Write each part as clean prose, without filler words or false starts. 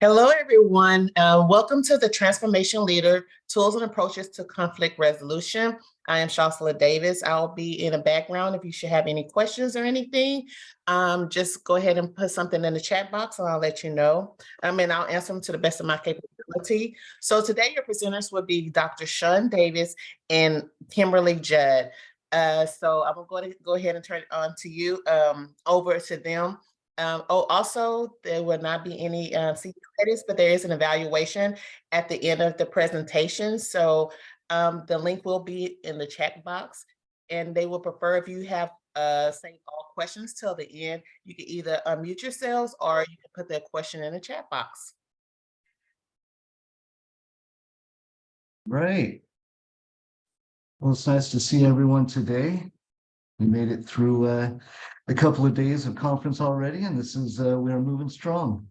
Hello, everyone. Welcome to the Transformation Leader Tools and Approaches to Conflict Resolution. I am Shasla Davis. I'll be in the background if you should have any questions or anything. Just go ahead and put something in the chat box and I'll let you know. And I'll answer them to the best of my capability. So today your presenters will be Dr. Sean Davis and Kimberly Judd. So I'm going to go ahead and turn it on to you, over to them. Also, there will not be any CE credits, but there is an evaluation at the end of the presentation. So the link will be in the chat box, and they will prefer if you have save all questions till the end. You can either unmute yourselves or you can put that question in the chat box. Right. Well, it's nice to see everyone today. We made it through a couple of days of conference already, and this is we are moving strong.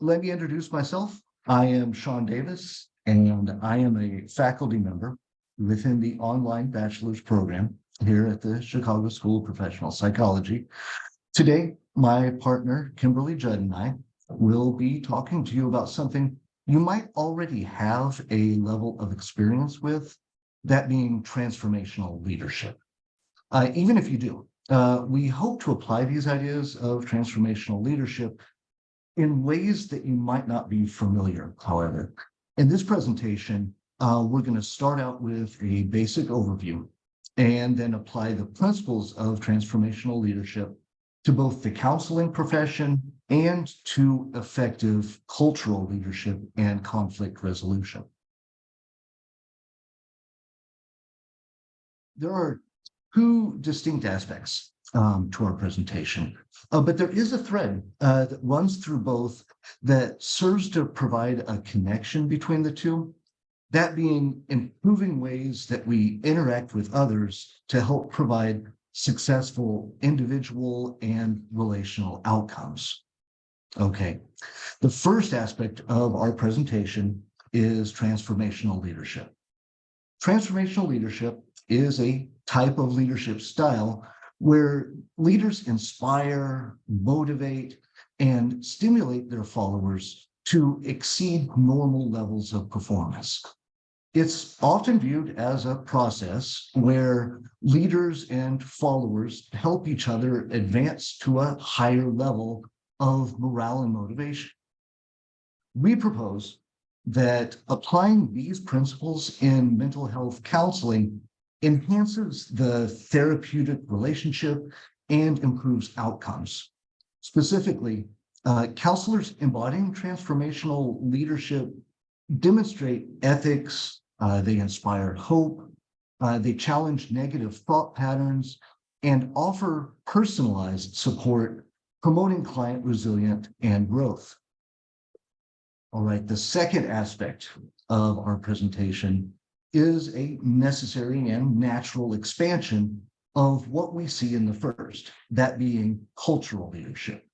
Let me introduce myself. I am Sean Davis, and I am a faculty member within the online bachelor's program here at the Chicago School of Professional Psychology. Today, my partner, Kimberly Judd, and I will be talking to you about something you might already have a level of experience with, that being transformational leadership. Even if you do, we hope to apply these ideas of transformational leadership in ways that you might not be familiar, however. In this presentation, we're going to start out with a basic overview and then apply the principles of transformational leadership to both the counseling profession and to effective cultural leadership and conflict resolution. There are two distinct aspects to our presentation, but there is a thread that runs through both that serves to provide a connection between the two, that being improving ways that we interact with others to help provide successful individual and relational outcomes. Okay, the first aspect of our presentation is transformational leadership. Transformational leadership is a type of leadership style where leaders inspire, motivate, and stimulate their followers to exceed normal levels of performance. It's often viewed as a process where leaders and followers help each other advance to a higher level of morale and motivation. We propose that applying these principles in mental health counseling enhances the therapeutic relationship and improves outcomes. Specifically, counselors embodying transformational leadership demonstrate ethics, they inspire hope, they challenge negative thought patterns, and offer personalized support, promoting client resilience and growth. All right, the second aspect of our presentation is a necessary and natural expansion of what we see in the first, that being cultural leadership.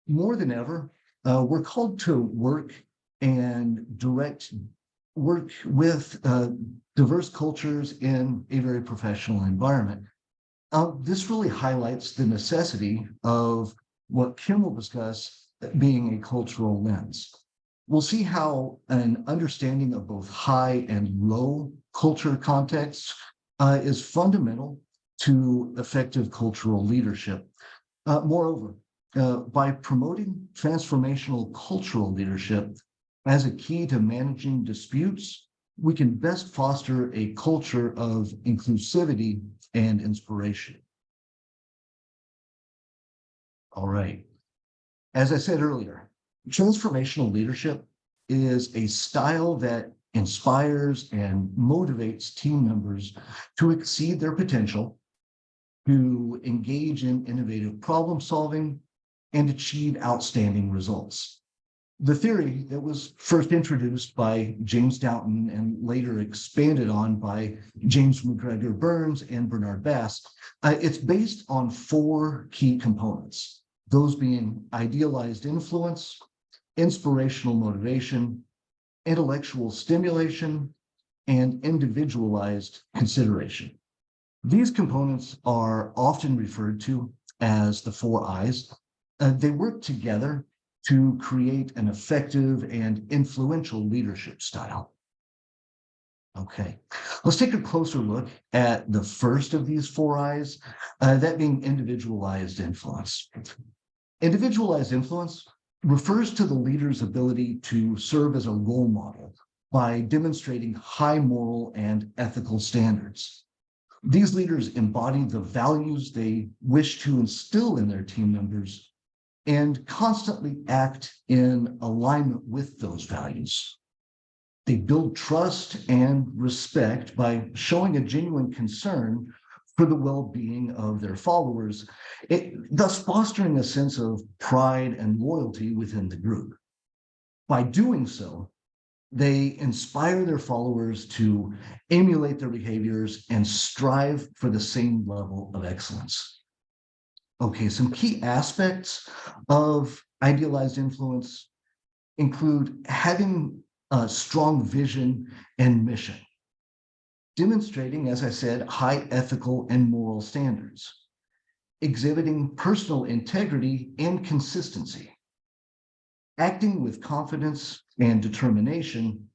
More than ever, we're called to work with diverse cultures in a very professional environment. This really highlights the necessity of what Kim will discuss being a cultural lens. We'll see how an understanding of both high and low culture contexts is fundamental to effective cultural leadership. Moreover, by promoting transformational cultural leadership as a key to managing disputes, we can best foster a culture of inclusivity and inspiration. All right. As I said earlier, transformational leadership is a style that inspires and motivates team members to exceed their potential, to engage in innovative problem solving, and achieve outstanding results. The theory that was first introduced by James Downton and later expanded on by James McGregor Burns and Bernard Bass, it's based on four key components, those being idealized influence, inspirational motivation, intellectual stimulation, and individualized consideration. These components are often referred to as the four I's. They work together to create an effective and influential leadership style. Okay, let's take a closer look at the first of these four I's, that being individualized influence. Individualized influence refers to the leader's ability to serve as a role model by demonstrating high moral and ethical standards. These leaders embody the values they wish to instill in their team members and constantly act in alignment with those values. They build trust and respect by showing a genuine concern for the well-being of their followers, thus fostering a sense of pride and loyalty within the group. By doing so, they inspire their followers to emulate their behaviors and strive for the same level of excellence. Okay, some key aspects of idealized influence include having a strong vision and mission, demonstrating, as I said, high ethical and moral standards, exhibiting personal integrity and consistency, acting with confidence and determination,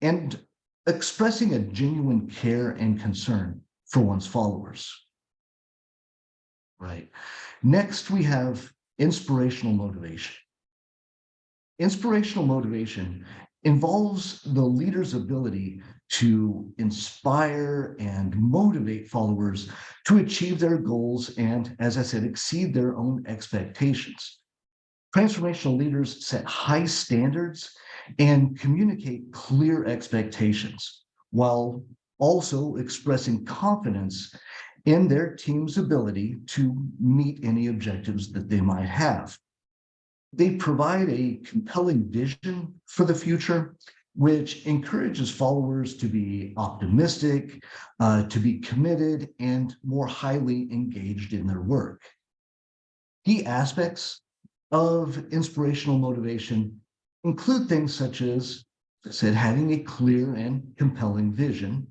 and expressing a genuine care and concern for one's followers. Right. Next, we have inspirational motivation. Inspirational motivation involves the leader's ability to inspire and motivate followers to achieve their goals and, as I said, exceed their own expectations. Transformational leaders set high standards and communicate clear expectations while also expressing confidence in their team's ability to meet any objectives that they might have. They provide a compelling vision for the future, which encourages followers to be optimistic, to be committed, and more highly engaged in their work. Key aspects of inspirational motivation include things such as I said, having a clear and compelling vision,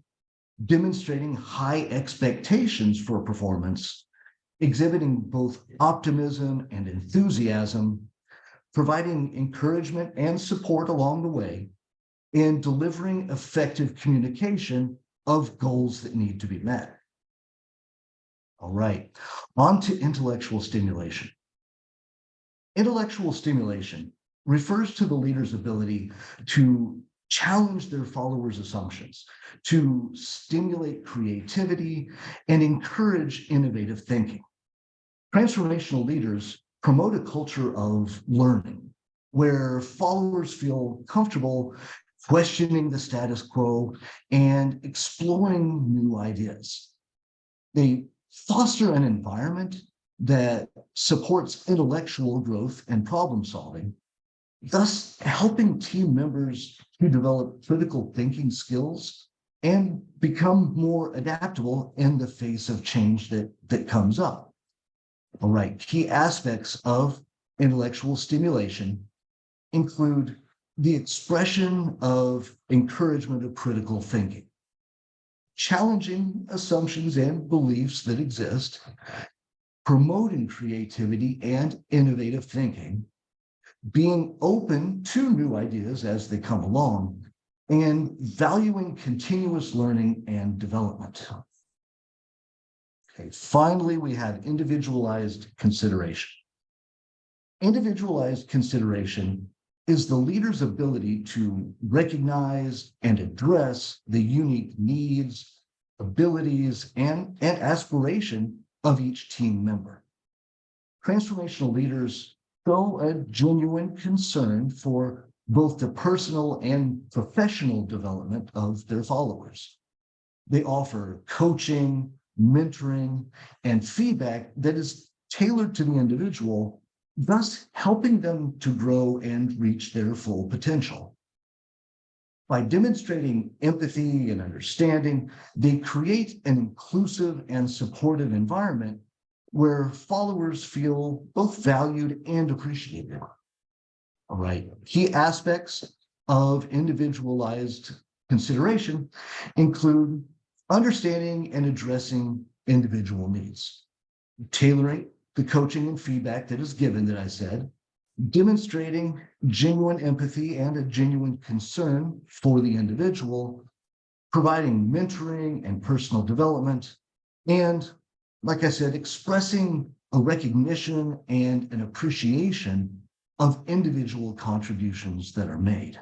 demonstrating high expectations for performance, exhibiting both optimism and enthusiasm, providing encouragement and support along the way, and delivering effective communication of goals that need to be met. All right, on to intellectual stimulation. Intellectual stimulation refers to the leader's ability to challenge their followers' assumptions, to stimulate creativity, and encourage innovative thinking. Transformational leaders promote a culture of learning, where followers feel comfortable questioning the status quo and exploring new ideas. They foster an environment that supports intellectual growth and problem solving, thus helping team members to develop critical thinking skills and become more adaptable in the face of change that comes up. All right, key aspects of intellectual stimulation include the expression of encouragement of critical thinking, challenging assumptions and beliefs that exist, promoting creativity and innovative thinking, being open to new ideas as they come along, and valuing continuous learning and development. Okay, finally, we have individualized consideration. Individualized consideration is the leader's ability to recognize and address the unique needs, abilities, and aspiration of each team member. Transformational leaders show a genuine concern for both the personal and professional development of their followers. They offer coaching, mentoring, and feedback that is tailored to the individual, thus helping them to grow and reach their full potential. By demonstrating empathy and understanding, they create an inclusive and supportive environment where followers feel both valued and appreciated. All right, key aspects of individualized consideration include understanding and addressing individual needs, tailoring the coaching and feedback that is given that I said, demonstrating genuine empathy and a genuine concern for the individual, providing mentoring and personal development, and, like I said, expressing a recognition and an appreciation of individual contributions that are made.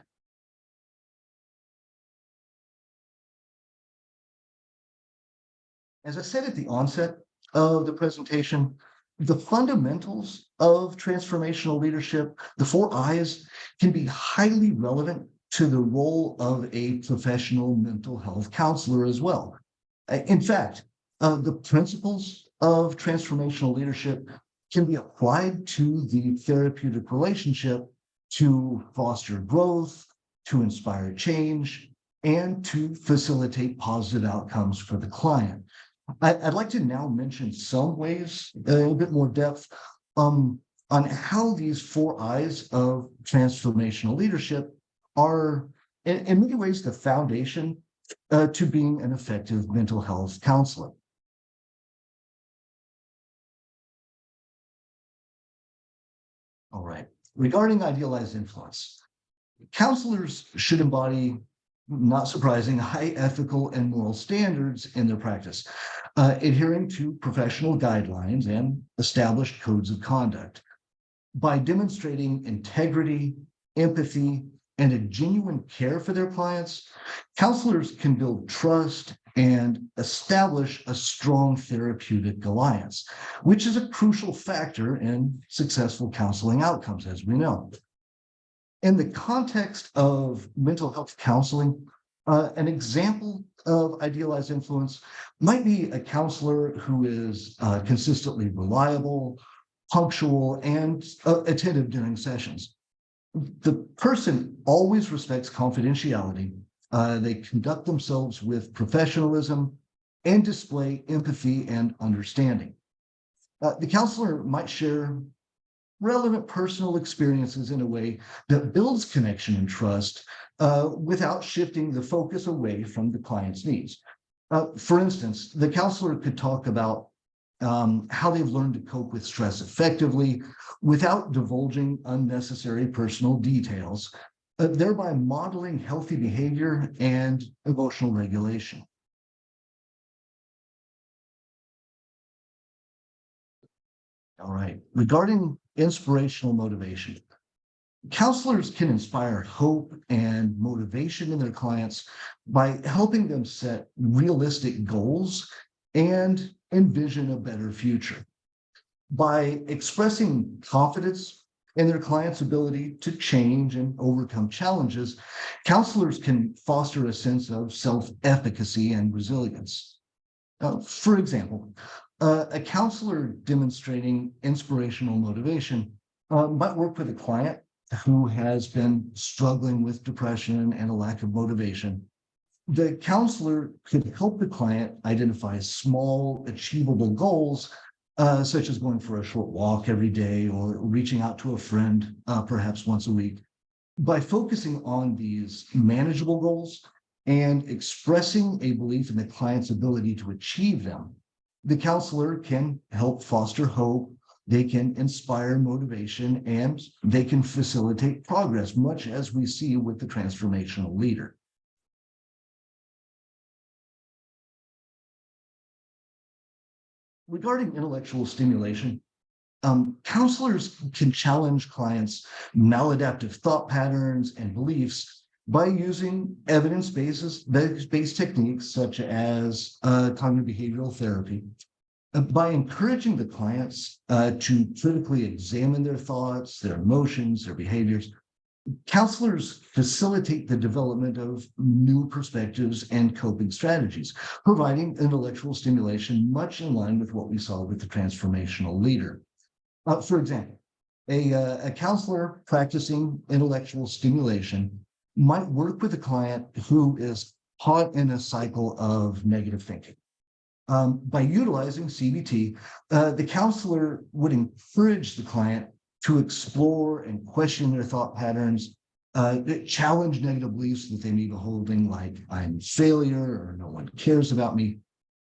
As I said at the onset of the presentation, the fundamentals of transformational leadership, the 4 I's, can be highly relevant to the role of a professional mental health counselor as well. In fact, the principles of transformational leadership can be applied to the therapeutic relationship to foster growth, to inspire change, and to facilitate positive outcomes for the client. I'd like to now mention some ways, a bit more depth, on how these 4 I's of transformational leadership are, in many ways, the foundation to being an effective mental health counselor. All right. Regarding idealized influence, counselors should embody, not surprising, high ethical and moral standards in their practice, adhering to professional guidelines and established codes of conduct. By demonstrating integrity, empathy, and a genuine care for their clients, counselors can build trust and establish a strong therapeutic alliance, which is a crucial factor in successful counseling outcomes, as we know. In the context of mental health counseling, an example of idealized influence might be a counselor who is consistently reliable, punctual, and attentive during sessions. The person always respects confidentiality. They conduct themselves with professionalism and display empathy and understanding. The counselor might share relevant personal experiences in a way that builds connection and trust without shifting the focus away from the client's needs. For instance, the counselor could talk about how they've learned to cope with stress effectively without divulging unnecessary personal details, thereby modeling healthy behavior and emotional regulation. All right, regarding inspirational motivation, counselors can inspire hope and motivation in their clients by helping them set realistic goals and envision a better future. By expressing confidence in their client's ability to change and overcome challenges, counselors can foster a sense of self-efficacy and resilience. For example, a counselor demonstrating inspirational motivation might work with a client who has been struggling with depression and a lack of motivation. The counselor could help the client identify small, achievable goals, such as going for a short walk every day or reaching out to a friend, perhaps once a week. By focusing on these manageable goals and expressing a belief in the client's ability to achieve them, the counselor can help foster hope, they can inspire motivation, and they can facilitate progress, much as we see with the transformational leader. Regarding intellectual stimulation, counselors can challenge clients' maladaptive thought patterns and beliefs by using evidence-based techniques such as cognitive behavioral therapy. By encouraging the clients to critically examine their thoughts, their emotions, their behaviors, counselors facilitate the development of new perspectives and coping strategies, providing intellectual stimulation much in line with what we saw with the transformational leader. For example, a counselor practicing intellectual stimulation might work with a client who is caught in a cycle of negative thinking. By utilizing CBT, the counselor would encourage the client to explore and question their thought patterns, challenge negative beliefs that they may be holding, like I'm a failure or no one cares about me.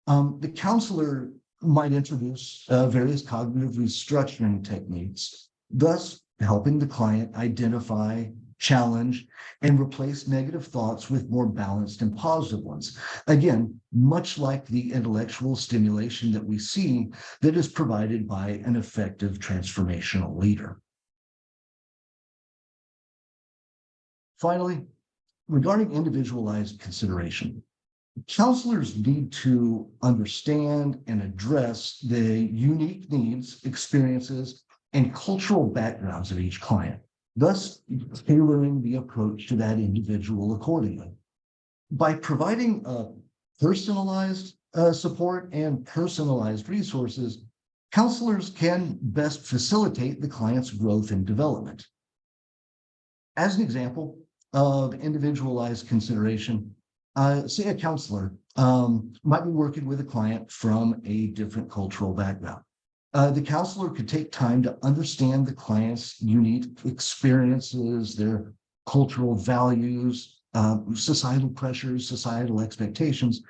The counselor might introduce various cognitive restructuring techniques, thus helping the client identify, challenge, and replace negative thoughts with more balanced and positive ones. Again, much like the intellectual stimulation that we see that is provided by an effective transformational leader. Finally, regarding individualized consideration, counselors need to understand and address the unique needs, experiences, and cultural backgrounds of each client, thus tailoring the approach to that individual accordingly. By providing personalized support and personalized resources, counselors can best facilitate the client's growth and development. As an example of individualized consideration, say a counselor might be working with a client from a different cultural background. The counselor could take time to understand the client's unique experiences, their cultural values, societal pressures, societal expectations,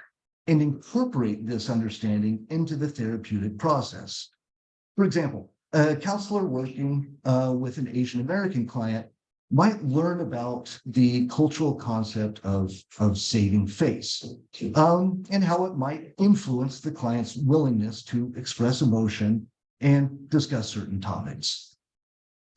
and incorporate this understanding into the therapeutic process. For example, a counselor working with an Asian American client might learn about the cultural concept of saving face, and how it might influence the client's willingness to express emotion and discuss certain topics.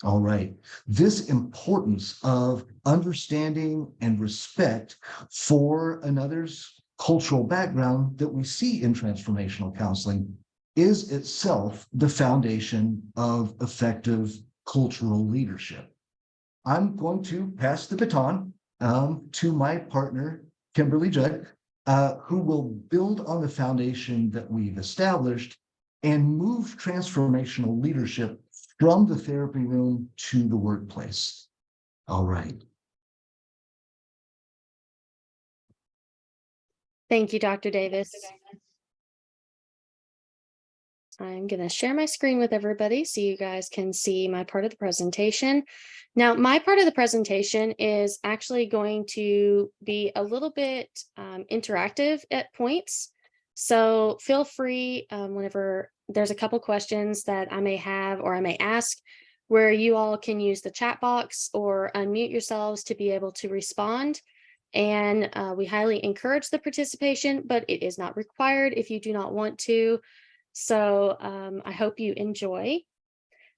All right, this importance of understanding and respect for another's cultural background that we see in transformational counseling is itself the foundation of effective cultural leadership. I'm going to pass the baton to my partner, Kimberly Judd, who will build on the foundation that we've established and move transformational leadership from the therapy room to the workplace. All right. Thank you, Dr. Davis. I'm going to share my screen with everybody so you guys can see my part of the presentation. Now, my part of the presentation is actually going to be a little bit interactive at points. So feel free whenever there's a couple questions that I may have or I may ask, where you all can use the chat box or unmute yourselves to be able to respond. And we highly encourage the participation, but it is not required if you do not want to. So I hope you enjoy.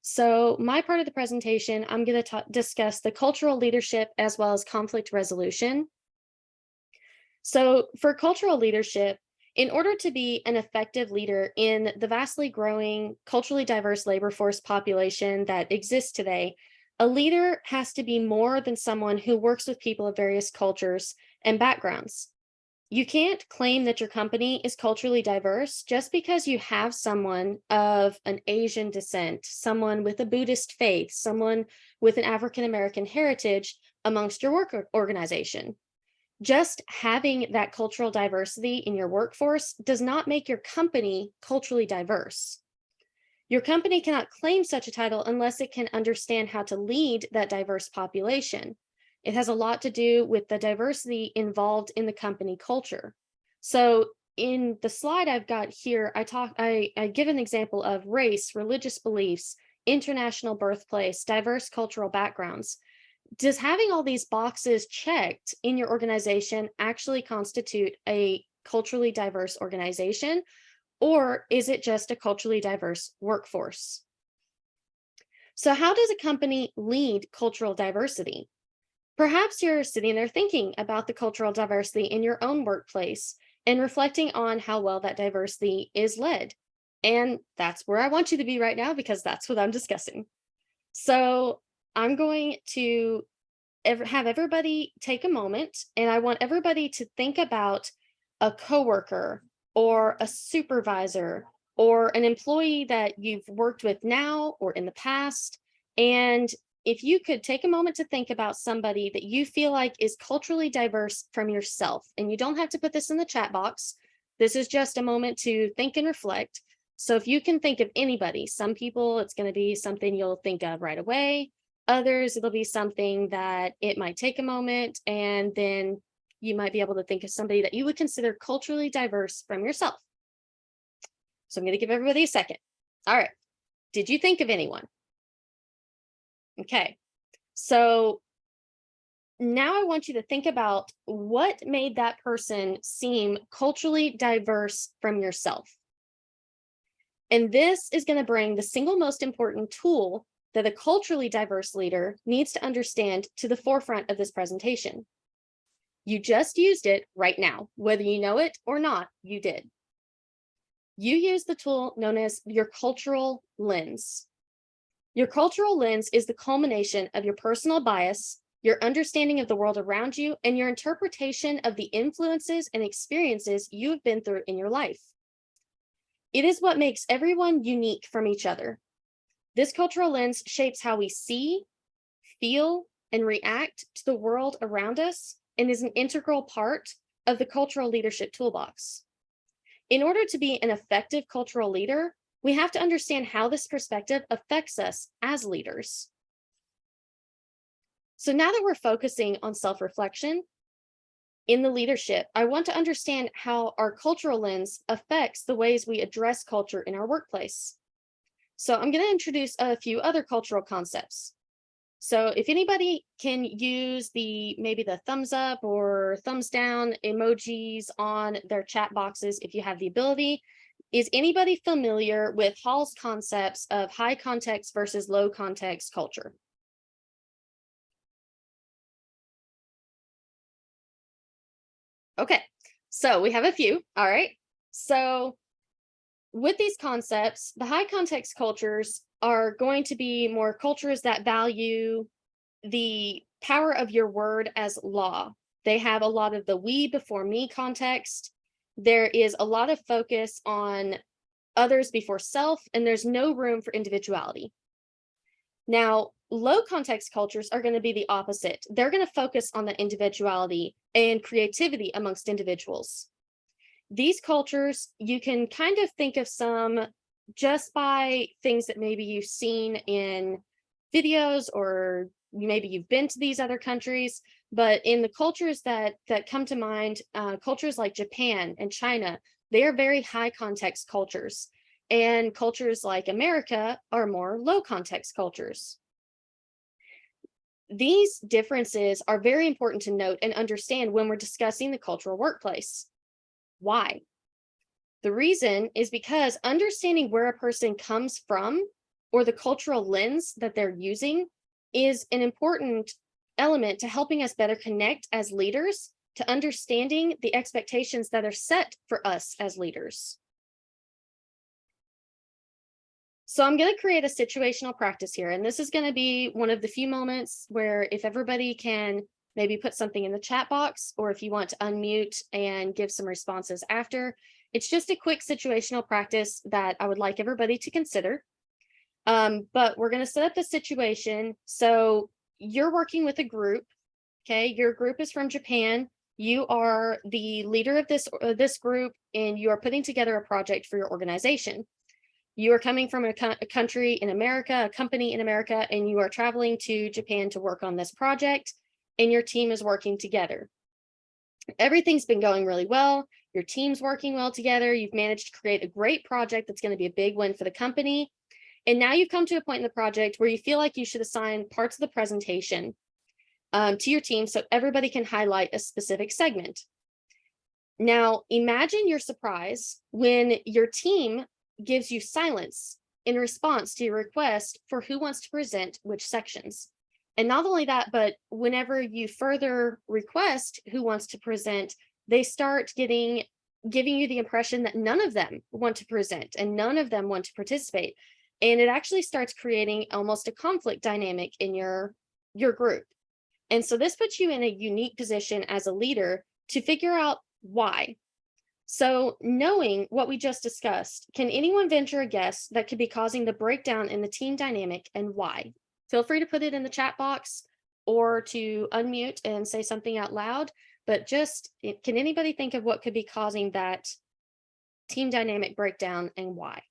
So my part of the presentation, I'm going to discuss the cultural leadership as well as conflict resolution. So for cultural leadership, in order to be an effective leader in the vastly growing, culturally diverse labor force population that exists today, a leader has to be more than someone who works with people of various cultures and backgrounds. You can't claim that your company is culturally diverse just because you have someone of an Asian descent, someone with a Buddhist faith, someone with an African American heritage amongst your work organization. Just having that cultural diversity in your workforce does not make your company culturally diverse. Your company cannot claim such a title unless it can understand how to lead that diverse population. It has a lot to do with the diversity involved in the company culture. So in the slide I've got here, I give an example of race, religious beliefs, international birthplace, diverse cultural backgrounds. Does having all these boxes checked in your organization actually constitute a culturally diverse organization, or is it just a culturally diverse workforce? So how does a company lead cultural diversity? Perhaps you're sitting there thinking about the cultural diversity in your own workplace and reflecting on how well that diversity is led. And that's where I want you to be right now, because that's what I'm discussing. So I'm going to have everybody take a moment, and I want everybody to think about a coworker or a supervisor or an employee that you've worked with now or in the past. And if you could take a moment to think about somebody that you feel like is culturally diverse from yourself, and you don't have to put this in the chat box. This is just a moment to think and reflect. So if you can think of anybody, some people it's going to be something you'll think of right away. Others, it'll be something that it might take a moment, and then you might be able to think of somebody that you would consider culturally diverse from yourself. So I'm going to give everybody a second. All right. Did you think of anyone? Okay, so now I want you to think about what made that person seem culturally diverse from yourself. And this is going to bring the single most important tool that a culturally diverse leader needs to understand to the forefront of this presentation. You just used it right now, whether you know it or not, you did. You used the tool known as your cultural lens. Your cultural lens is the culmination of your personal bias, your understanding of the world around you, and your interpretation of the influences and experiences you have been through in your life. It is what makes everyone unique from each other. This cultural lens shapes how we see, feel, and react to the world around us and is an integral part of the cultural leadership toolbox. In order to be an effective cultural leader, we have to understand how this perspective affects us as leaders. So now that we're focusing on self-reflection in the leadership, I want to understand how our cultural lens affects the ways we address culture in our workplace. So I'm going to introduce a few other cultural concepts. So if anybody can use maybe the thumbs up or thumbs down emojis on their chat boxes, if you have the ability, is anybody familiar with Hall's concepts of high context versus low context culture? Okay, so we have a few. All right. So with these concepts, the high context cultures are going to be more cultures that value the power of your word as law. They have a lot of the we before me context. There is a lot of focus on others before self, and there's no room for individuality. Now, low context cultures are going to be the opposite. They're going to focus on the individuality and creativity amongst individuals. These cultures, you can kind of think of some just by things that maybe you've seen in videos, or maybe you've been to these other countries. But in the cultures that come to mind, cultures like Japan and China, they are very high context cultures. And cultures like America are more low context cultures. These differences are very important to note and understand when we're discussing the cultural workplace. Why? The reason is because understanding where a person comes from or the cultural lens that they're using is an important element to helping us better connect as leaders to understanding the expectations that are set for us as leaders. So I'm going to create a situational practice here, and this is going to be one of the few moments where if everybody can maybe put something in the chat box, or if you want to unmute and give some responses after, it's just a quick situational practice that I would like everybody to consider. But we're going to set up the situation. So you're working with a group, okay? Your group is from Japan. You are the leader of this group, and you are putting together a project for your organization. You are coming from a country in America, a company in America, and you are traveling to Japan to work on this project, and your team is working together. Everything's been going really well. Your team's working well together. You've managed to create a great project that's going to be a big win for the company. And now you've come to a point in the project where you feel like you should assign parts of the presentation to your team so everybody can highlight a specific segment. Now, imagine your surprise when your team gives you silence in response to your request for who wants to present which sections. And not only that, but whenever you further request who wants to present, they start giving you the impression that none of them want to present and none of them want to participate. And it actually starts creating almost a conflict dynamic in your group. And so this puts you in a unique position as a leader to figure out why. So knowing what we just discussed, can anyone venture a guess that could be causing the breakdown in the team dynamic and why? Feel free to put it in the chat box or to unmute and say something out loud, but can anybody think of what could be causing that team dynamic breakdown and why?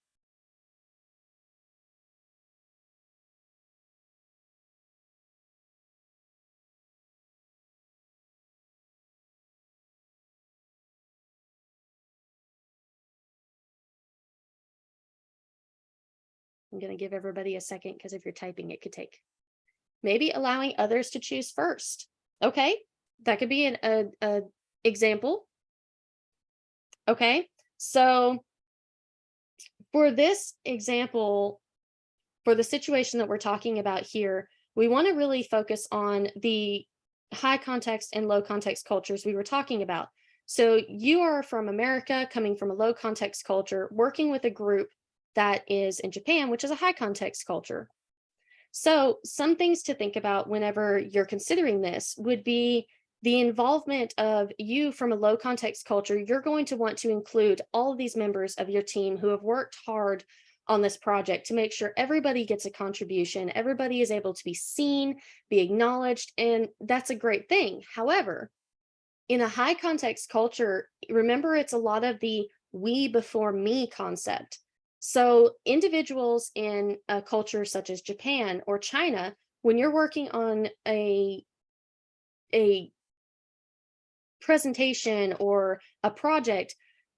I'm going to give everybody a second because if you're typing, it could take. maybe allowing others to choose first. Okay, that could be a example. Okay, so for this example, for the situation that we're talking about here, we want to really focus on the high context and low context cultures we were talking about. So you are from America, coming from a low context culture, working with a group that is in Japan, which is a high context culture. So some things to think about whenever you're considering this would be the involvement of you from a low context culture. You're going to want to include all of these members of your team who have worked hard on this project to make sure everybody gets a contribution, everybody is able to be seen, be acknowledged, and that's a great thing. However, in a high context culture, remember it's a lot of the we before me concept. So individuals in a culture such as Japan or China, when you're working on a presentation or a project,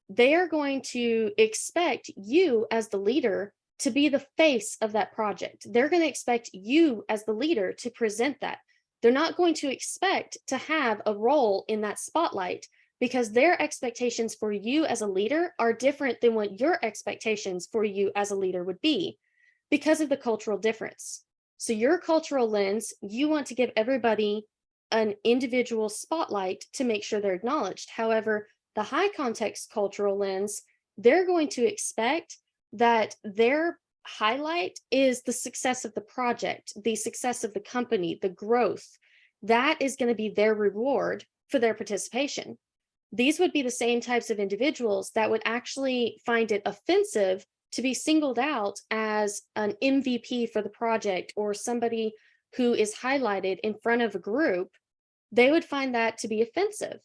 they are going to expect you as the leader to be the face of that project. They're going to expect you as the leader to present that. They're not going to expect to have a role in that spotlight because their expectations for you as a leader are different than what your expectations for you as a leader would be because of the cultural difference. So, your cultural lens, you want to give everybody an individual spotlight to make sure they're acknowledged. However, the high context cultural lens, they're going to expect that their highlight is the success of the project, the success of the company, the growth. That is going to be their reward for their participation. These would be the same types of individuals that would actually find it offensive to be singled out as an MVP for the project or somebody who is highlighted in front of a group. They would find that to be offensive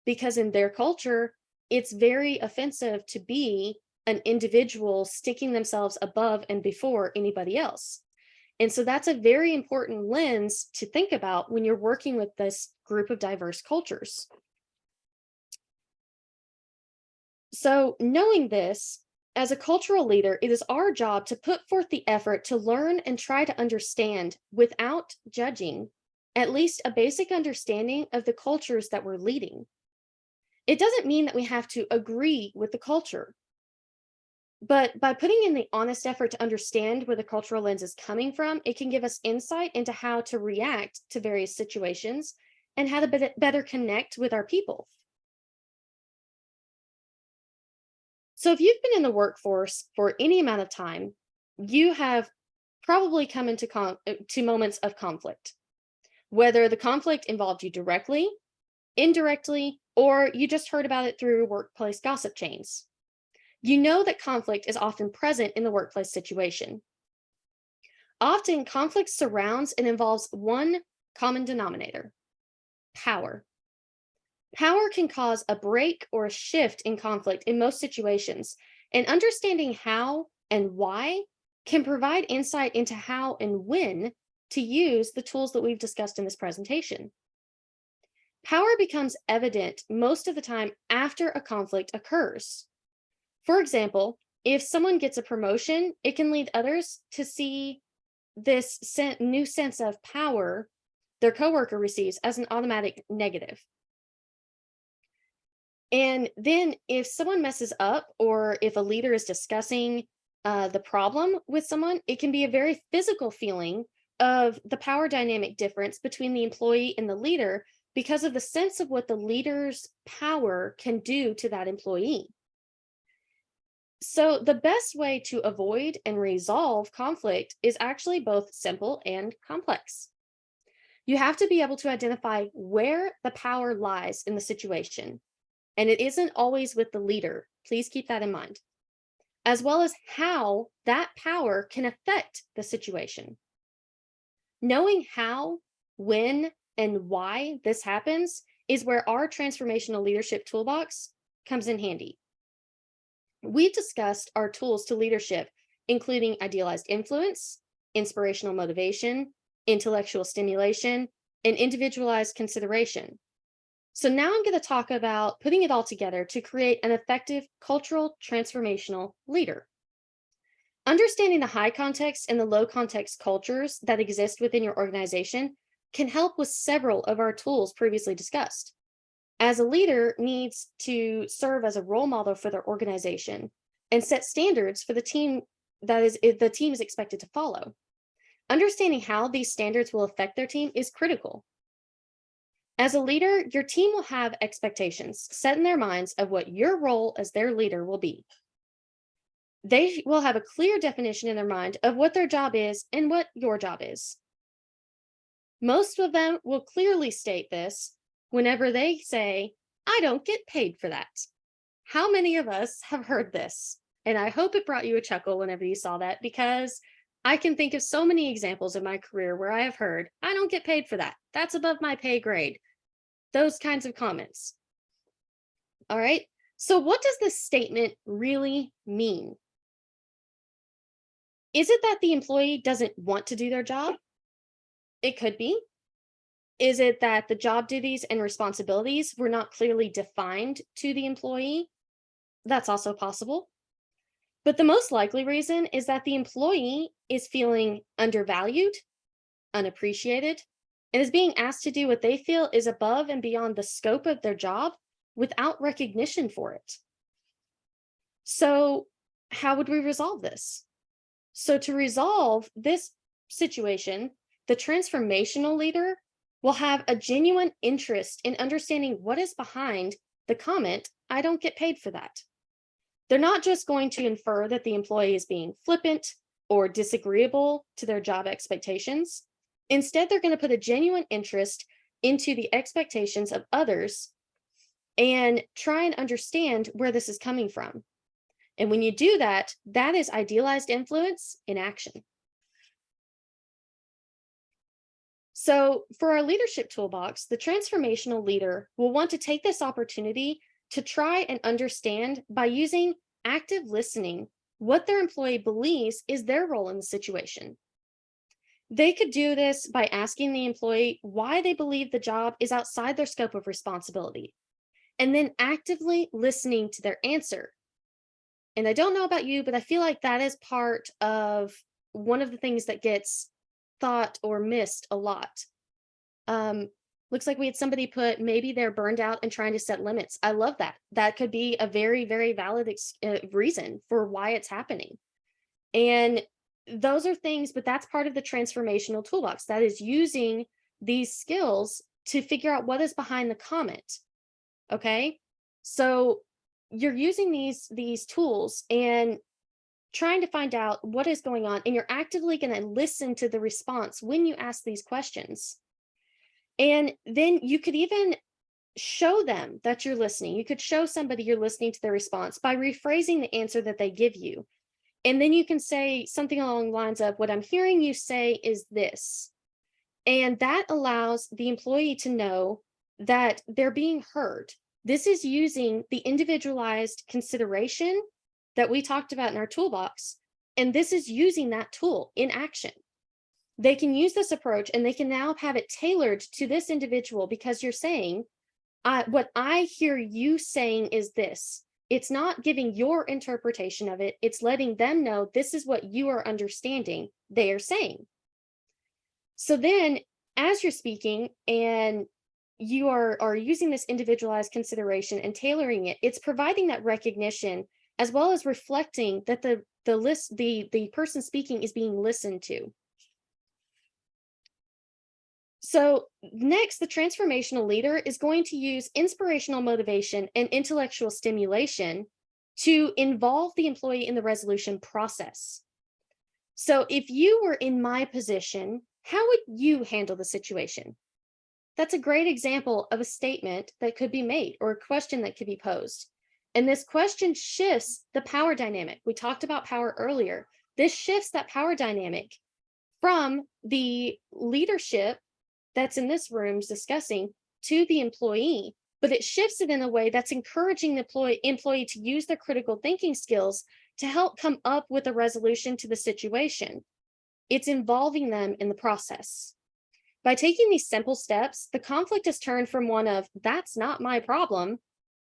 because in their culture, it's very offensive to be an individual sticking themselves above and before anybody else. And so that's a very important lens to think about when you're working with this group of diverse cultures. So, knowing this, as a cultural leader, it is our job to put forth the effort to learn and try to understand without judging, at least a basic understanding of the cultures that we're leading. It doesn't mean that we have to agree with the culture, but by putting in the honest effort to understand where the cultural lens is coming from, it can give us insight into how to react to various situations and how to better connect with our people. So, if you've been in the workforce for any amount of time, you have probably come into to moments of conflict, whether the conflict involved you directly, indirectly, or you just heard about it through workplace gossip chains. You know that conflict is often present in the workplace situation. Often, conflict surrounds and involves one common denominator: power. Power can cause a break or a shift in conflict in most situations, and understanding how and why can provide insight into how and when to use the tools that we've discussed in this presentation. Power becomes evident most of the time after a conflict occurs. For example, if someone gets a promotion, it can lead others to see this new sense of power their coworker receives as an automatic negative. And then if someone messes up or if a leader is discussing the problem with someone, it can be a very physical feeling of the power dynamic difference between the employee and the leader because of the sense of what the leader's power can do to that employee. So, the best way to avoid and resolve conflict is actually both simple and complex. You have to be able to identify where the power lies in the situation, and it isn't always with the leader. Please keep that in mind, as well as how that power can affect the situation. Knowing how, when, and why this happens is where our transformational leadership toolbox comes in handy. We've discussed our tools to leadership, including idealized influence, inspirational motivation, intellectual stimulation, and individualized consideration. So now I'm going to talk about putting it all together to create an effective cultural transformational leader. Understanding the high context and the low context cultures that exist within your organization can help with several of our tools previously discussed. As a leader needs to serve as a role model for their organization and set standards for the team the team is expected to follow. Understanding how these standards will affect their team is critical. As a leader, your team will have expectations set in their minds of what your role as their leader will be. They will have a clear definition in their mind of what their job is and what your job is. Most of them will clearly state this whenever they say, I don't get paid for that. How many of us have heard this? And I hope it brought you a chuckle whenever you saw that, because I can think of so many examples in my career where I have heard, I don't get paid for that. That's above my pay grade. Those kinds of comments. All right. So what does this statement really mean? Is it that the employee doesn't want to do their job? It could be. Is it that the job duties and responsibilities were not clearly defined to the employee? That's also possible. But the most likely reason is that the employee is feeling undervalued, unappreciated, and is being asked to do what they feel is above and beyond the scope of their job without recognition for it. So, how would we resolve this? So, to resolve this situation, the transformational leader will have a genuine interest in understanding what is behind the comment, I don't get paid for that. They're not just going to infer that the employee is being flippant or disagreeable to their job expectations. Instead, they're going to put a genuine interest into the expectations of others and try and understand where this is coming from. And when you do that, that is idealized influence in action. So for our leadership toolbox, the transformational leader will want to take this opportunity to try and understand, by using active listening, what their employee believes is their role in the situation. They could do this by asking the employee why they believe the job is outside their scope of responsibility, and then actively listening to their answer. And I don't know about you, but I feel like that is part of one of the things that gets thought or missed a lot. Looks like we had somebody put, maybe they're burned out and trying to set limits. I love that. That could be a very, very valid reason for why it's happening. And those are things, but that's part of the transformational toolbox. That is using these skills to figure out what is behind the comment. Okay. So you're using these tools and trying to find out what is going on, and you're actively going to listen to the response when you ask these questions. And then you could even show them that you're listening. You could show somebody you're listening to their response by rephrasing the answer that they give you. And then you can say something along the lines of, what I'm hearing you say is this. And that allows the employee to know that they're being heard. This is using the individualized consideration that we talked about in our toolbox. And this is using that tool in action. They can use this approach and they can now have it tailored to this individual, because you're saying, what I hear you saying is this. It's not giving your interpretation of it. It's letting them know this is what you are understanding they are saying. So then as you're speaking and you are using this individualized consideration and tailoring it, it's providing that recognition, as well as reflecting that the person speaking is being listened to. So next, the transformational leader is going to use inspirational motivation and intellectual stimulation to involve the employee in the resolution process. So if you were in my position, how would you handle the situation? That's a great example of a statement that could be made, or a question that could be posed. And this question shifts the power dynamic. We talked about power earlier. This shifts that power dynamic from the leadership that's in this room discussing to the employee, but it shifts it in a way that's encouraging the employee to use their critical thinking skills to help come up with a resolution to the situation. It's involving them in the process. By taking these simple steps, the conflict is turned from one of, that's not my problem,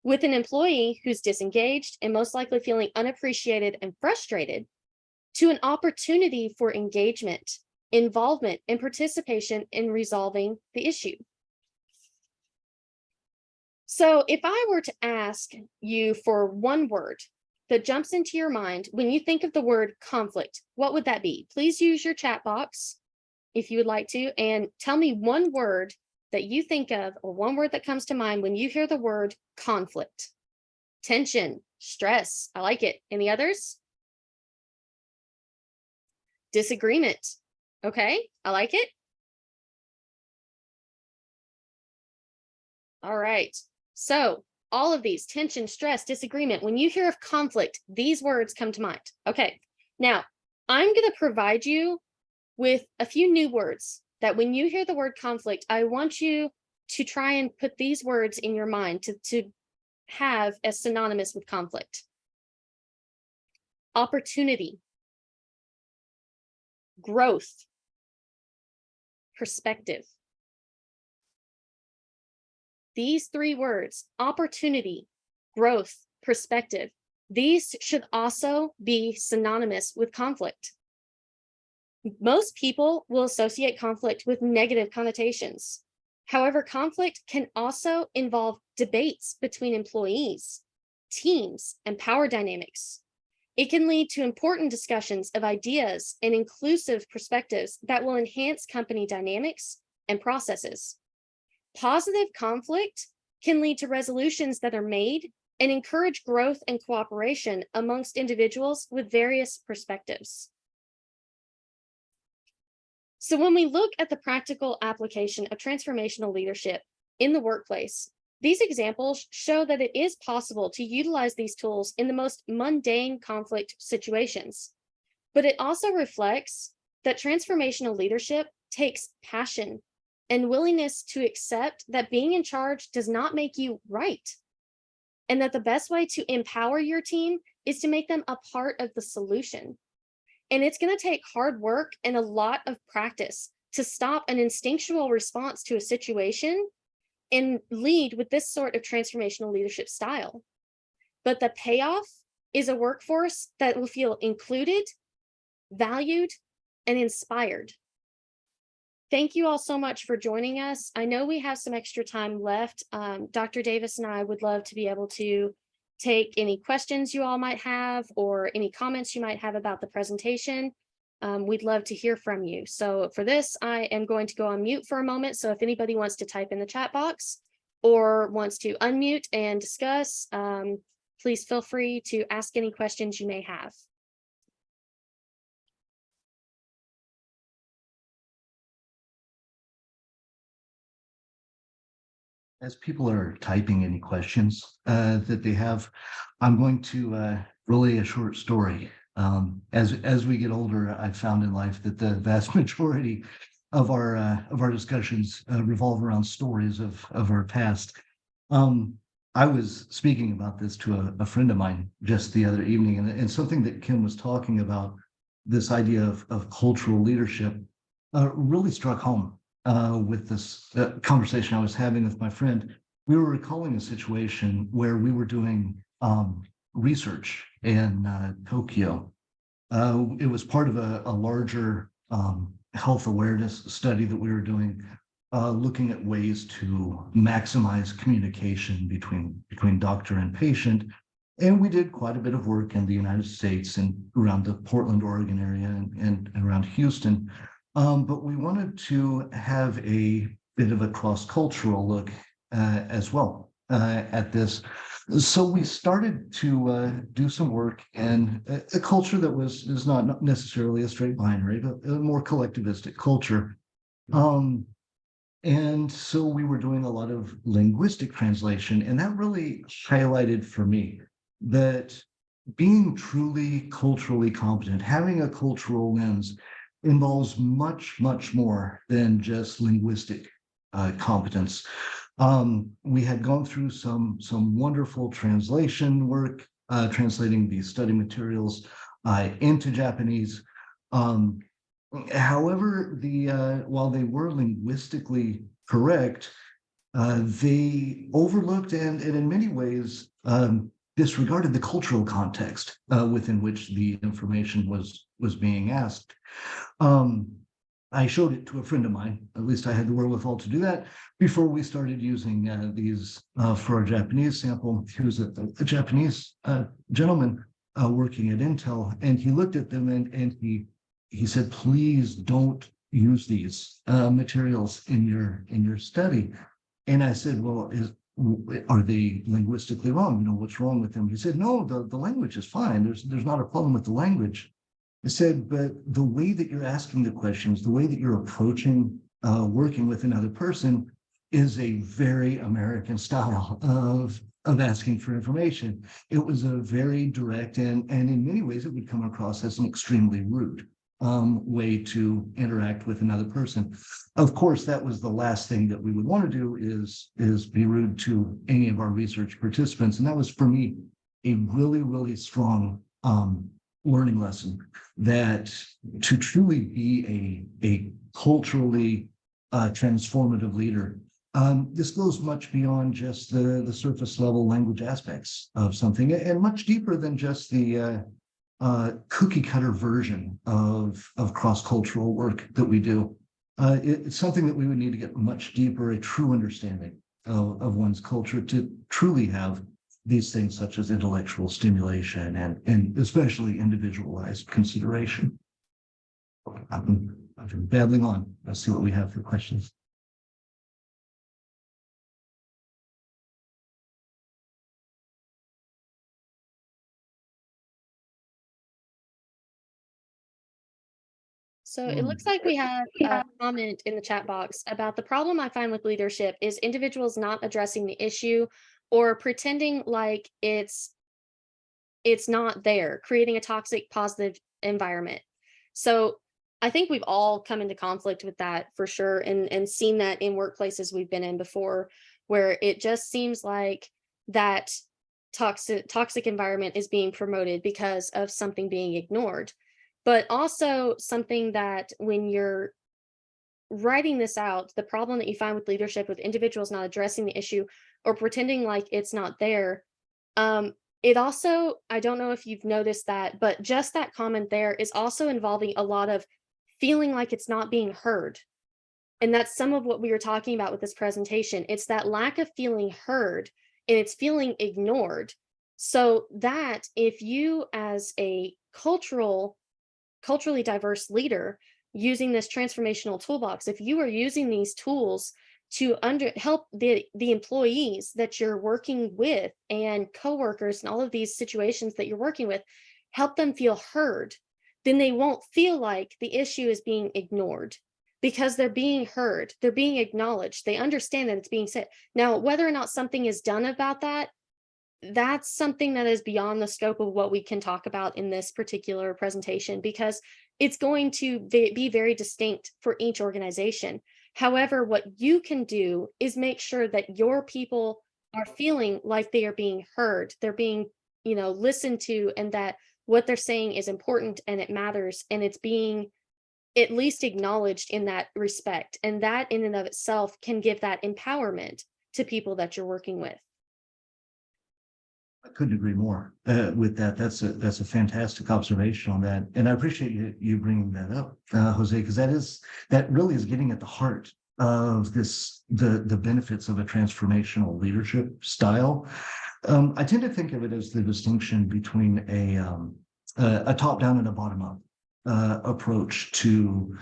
with an employee who's disengaged and most likely feeling unappreciated and frustrated, to an opportunity for engagement, involvement, and participation in resolving the issue. So if I were to ask you for one word that jumps into your mind when you think of the word conflict, what would that be? Please use your chat box if you would like to, and tell me one word that you think of, or one word that comes to mind when you hear the word conflict. Tension, stress, I like it. Any others? Disagreement. Okay, I like it. All right. So all of these, tension, stress, disagreement, when you hear of conflict, these words come to mind. Okay. Now, I'm going to provide you with a few new words that when you hear the word conflict, I want you to try and put these words in your mind to have as synonymous with conflict. Opportunity, growth, perspective. These three words, opportunity, growth, perspective, these should also be synonymous with conflict. Most people will associate conflict with negative connotations. However, conflict can also involve debates between employees, teams, and power dynamics. It can lead to important discussions of ideas and inclusive perspectives that will enhance company dynamics and processes. Positive conflict can lead to resolutions that are made and encourage growth and cooperation amongst individuals with various perspectives. So when we look at the practical application of transformational leadership in the workplace, these examples show that it is possible to utilize these tools in the most mundane conflict situations. But it also reflects that transformational leadership takes passion and willingness to accept that being in charge does not make you right, and that the best way to empower your team is to make them a part of the solution. And it's going to take hard work and a lot of practice to stop an instinctual response to a situation and lead with this sort of transformational leadership style. But the payoff is a workforce that will feel included, valued, and inspired. Thank you all so much for joining us. I know we have some extra time left. Dr. Davis and I would love to be able to take any questions you all might have or any comments you might have about the presentation. We'd love to hear from you. So for this, I am going to go on mute for a moment. So if anybody wants to type in the chat box or wants to unmute and discuss, please feel free to ask any questions you may have. As people are typing any questions that they have, I'm going to relay a short story. As we get older, I've found in life that the vast majority of our discussions revolve around stories of our past. I was speaking about this to a friend of mine just the other evening, and something that Kim was talking about, this idea of cultural leadership, really struck home. With this conversation I was having with my friend. We were recalling a situation where we were doing research in Tokyo. It was part of a larger health awareness study that we were doing, looking at ways to maximize communication between doctor and patient. And we did quite a bit of work in the United States and around the Portland, Oregon area and around Houston. But we wanted to have a bit of a cross-cultural look as well at this. So we started to do some work in a culture that is not necessarily a straight binary, but a more collectivistic culture. And so we were doing a lot of linguistic translation, and that really highlighted for me that being truly culturally competent, having a cultural lens, involves much, much more than just linguistic competence. We had gone through some wonderful translation work, translating these study materials into Japanese. However, while they were linguistically correct, they overlooked and in many ways disregarded the cultural context within which the information was being asked. I showed it to a friend of mine. At least I had the wherewithal to do that before we started using these for our Japanese sample. He was a Japanese gentleman working at Intel, and he looked at them and he said, "Please don't use these materials in your study." And I said, "Well, are they linguistically wrong? You know, what's wrong with them?" He said, "No, the language is fine. There's not a problem with the language." I said, "But the way that you're asking the questions, the way that you're approaching working with another person is a very American style of asking for information." It was a very direct and in many ways it would come across as an extremely rude way to interact with another person. Of course, that was the last thing that we would want to do is be rude to any of our research participants. And that was for me a really strong learning lesson, that to truly be a culturally transformative leader, this goes much beyond just the surface level language aspects of something, and much deeper than just the cookie cutter version of cross-cultural work that we do. It's something that we would need to get much deeper, a true understanding of one's culture to truly have these things such as intellectual stimulation and especially individualized consideration. I've been babbling on. Let's see what we have for questions. So it looks like we have a comment in the chat box about the problem I find with leadership is individuals not addressing the issue or pretending like it's not there, creating a toxic positive environment. So I think we've all come into conflict with that for sure, and seen that in workplaces we've been in before, where it just seems like that toxic environment is being promoted because of something being ignored. But also something that when you're writing this out, the problem that you find with leadership with individuals not addressing the issue or pretending like it's not there, it also, I don't know if you've noticed that, but just that comment there is also involving a lot of feeling like it's not being heard. And that's some of what we were talking about with this presentation. It's that lack of feeling heard and it's feeling ignored. So that if you as a culturally diverse leader using this transformational toolbox, if you are using these tools to help the employees that you're working with and coworkers and all of these situations that you're working with, help them feel heard, then they won't feel like the issue is being ignored because they're being heard, they're being acknowledged, they understand that it's being said. Now, whether or not something is done about that, that's something that is beyond the scope of what we can talk about in this particular presentation, because it's going to be very distinct for each organization. However, what you can do is make sure that your people are feeling like they are being heard, they're being, listened to, and that what they're saying is important and it matters, and it's being at least acknowledged in that respect. And that in and of itself can give that empowerment to people that you're working with. I couldn't agree more with that. That's a fantastic observation on that, and I appreciate you bringing that up, Jose, because that really is getting at the heart of the benefits of a transformational leadership style. I tend to think of it as the distinction between a top-down and a bottom-up approach to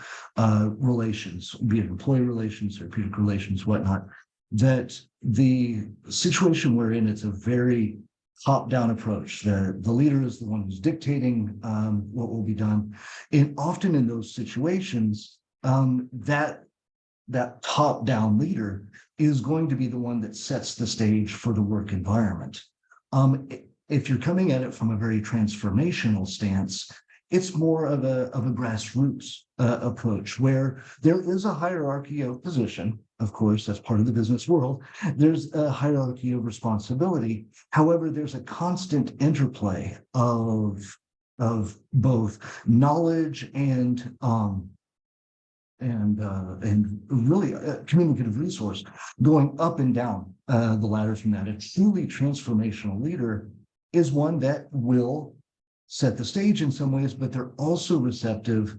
relations, be it employee relations, therapeutic relations, whatnot. That the situation we're in, it's a very top-down approach. The leader is the one who's dictating what will be done. And often in those situations, that top-down leader is going to be the one that sets the stage for the work environment. If you're coming at it from a very transformational stance, it's more of a grassroots approach where there is a hierarchy of position. Of course, that's part of the business world. There's a hierarchy of responsibility. However, there's a constant interplay of both knowledge and really a communicative resource going up and down the ladder from that. A truly transformational leader is one that will set the stage in some ways, but they're also receptive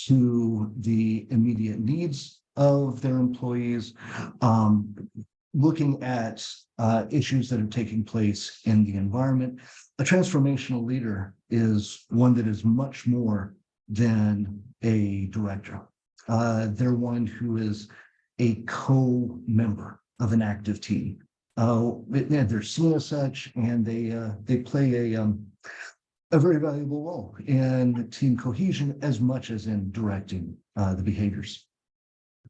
to the immediate needs of their employees, looking at issues that are taking place in the environment. A transformational leader is one that is much more than a director. They're one who is a co-member of an active team. They're seen as such, and they play a very valuable role in team cohesion as much as in directing the behaviors.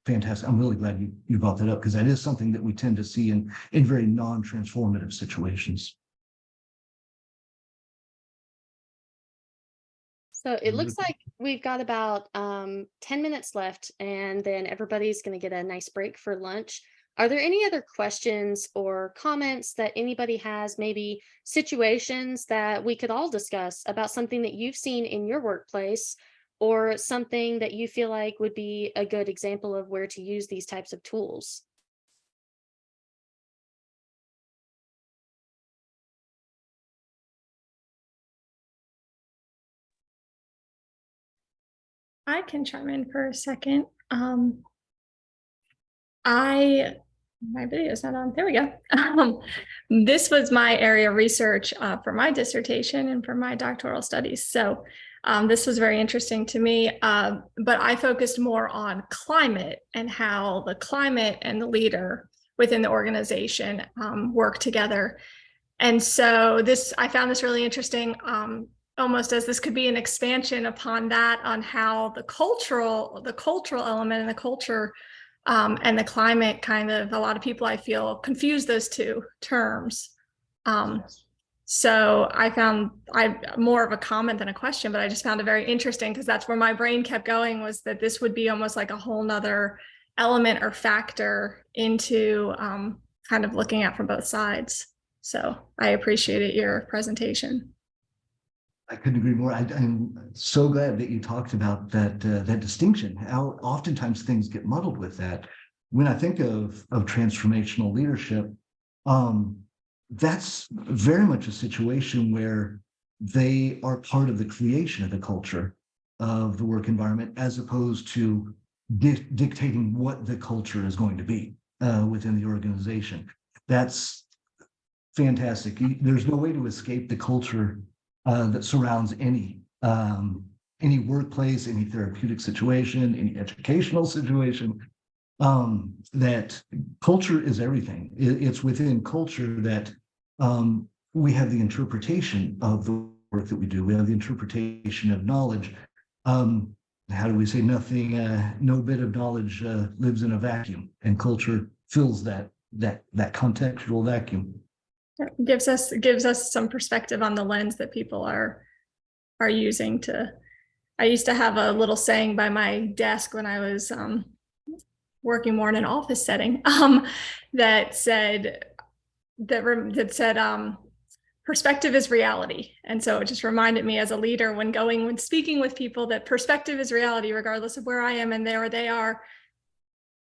Fantastic. I'm really glad you brought that up, because that is something that we tend to see in very non-transformative situations. So it looks like we've got about 10 minutes left, and then everybody's going to get a nice break for lunch. Are there any other questions or comments that anybody has, maybe situations that we could all discuss about something that you've seen in your workplace, or something that you feel like would be a good example of where to use these types of tools? I can chime in for a second. My video is not on. There we go. This was my area of research for my dissertation and for my doctoral studies. So this was very interesting to me, but I focused more on climate and how the climate and the leader within the organization work together. And so I found this really interesting, almost as this could be an expansion upon that, on how the cultural element and the culture and the climate, kind of, a lot of people, I feel, confuse those two terms. So I found more of a comment than a question, but I just found it very interesting, because that's where my brain kept going, was that this would be almost like a whole nother element or factor into kind of looking at from both sides. So I appreciated your presentation. I couldn't agree more. I'm so glad that you talked about that distinction. How oftentimes things get muddled with that. When I think of transformational leadership, that's very much a situation where they are part of the creation of the culture of the work environment, as opposed to dictating what the culture is going to be within the organization. That's fantastic. There's no way to escape the culture that surrounds any workplace, any therapeutic situation, any educational situation. That culture is everything. It's within culture that we have the interpretation of the work that we do. We have the interpretation of knowledge. How do we say, nothing? No bit of knowledge lives in a vacuum, and culture fills that contextual vacuum. It gives us some perspective on the lens that people are using to. I used to have a little saying by my desk when I was working more in an office setting, that said perspective is reality. And so it just reminded me, as a leader, when speaking with people, that perspective is reality, regardless of where I am and there they are.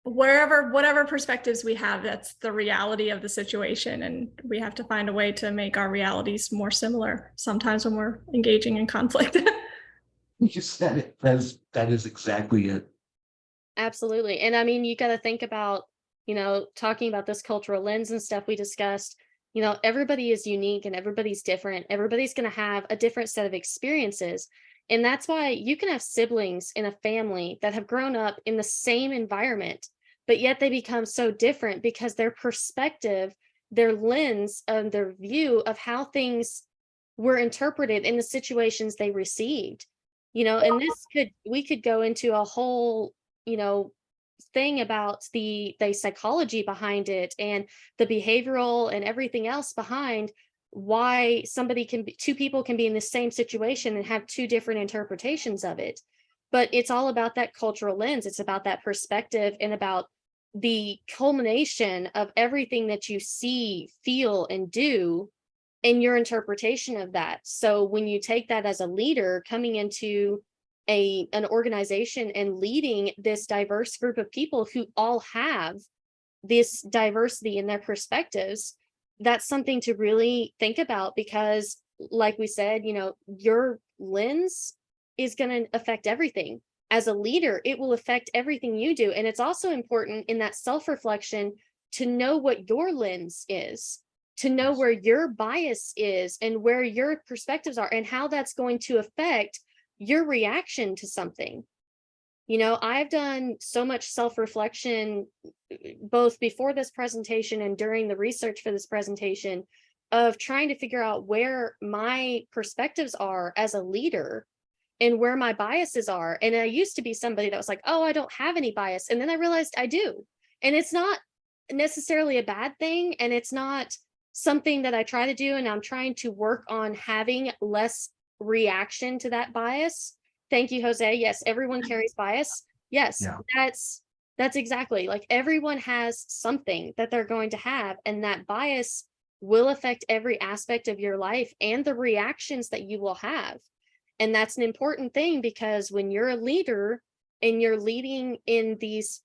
Whatever perspectives we have, that's the reality of the situation, and we have to find a way to make our realities more similar sometimes when we're engaging in conflict. You said it. That is exactly it. Absolutely. And I mean, you got to think about, talking about this cultural lens and stuff we discussed, everybody is unique and everybody's different. Everybody's going to have a different set of experiences. And that's why you can have siblings in a family that have grown up in the same environment, but yet they become so different because their perspective, their lens, and their view of how things were interpreted in the situations they received. And we could go into a whole, thing about the psychology behind it, and the behavioral and everything else behind why two people can be in the same situation and have two different interpretations of it. But it's all about that cultural lens. It's about that perspective, and about the culmination of everything that you see, feel, and do, and your interpretation of that. So when you take that as a leader coming into an organization and leading this diverse group of people who all have this diversity in their perspectives, that's something to really think about, because like we said, your lens is going to affect everything. As a leader, it will affect everything you do. And it's also important in that self-reflection to know what your lens is, to know where your bias is and where your perspectives are and how that's going to affect your reaction to something. I've done so much self-reflection both before this presentation and during the research for this presentation of trying to figure out where my perspectives are as a leader and where my biases are. And I used to be somebody that was like, oh, I don't have any bias. And then I realized I do. And it's not necessarily a bad thing. And it's not something that I try to do. And I'm trying to work on having less reaction to that bias. Thank you, Jose. Yes, everyone carries bias. Yes, Yeah. that's exactly, like, everyone has something that they're going to have, and that bias will affect every aspect of your life and the reactions that you will have. And that's an important thing, because when you're a leader and you're leading in these,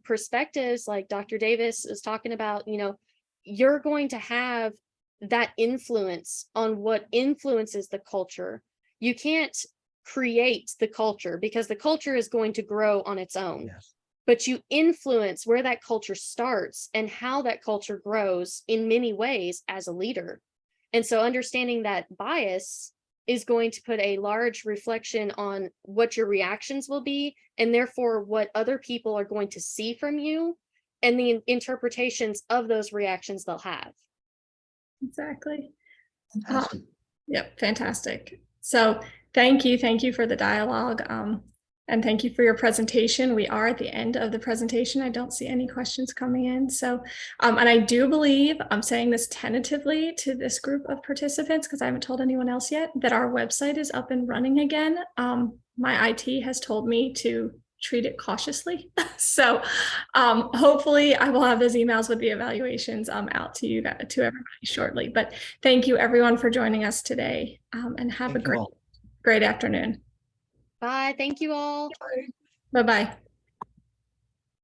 perspectives like Dr. Davis is talking about, you're going to have that influence on what influences the culture. You can't create the culture, because the culture is going to grow on its own. Yes. But you influence where that culture starts and how that culture grows in many ways as a leader. And so understanding that bias is going to put a large reflection on what your reactions will be, and therefore what other people are going to see from you and the interpretations of those reactions they'll have. Exactly. Fantastic. Yep, fantastic. So thank you for the dialogue, and thank you for your presentation. We are at the end of the presentation. I don't see any questions coming in. So, and I do believe, I'm saying this tentatively to this group of participants because I haven't told anyone else yet, that our website is up and running again. My IT has told me to treat it cautiously. So hopefully I will have those emails with the evaluations out to you, to everybody shortly. But thank you everyone for joining us today, and have a great afternoon. Bye. Thank you all. Bye-bye.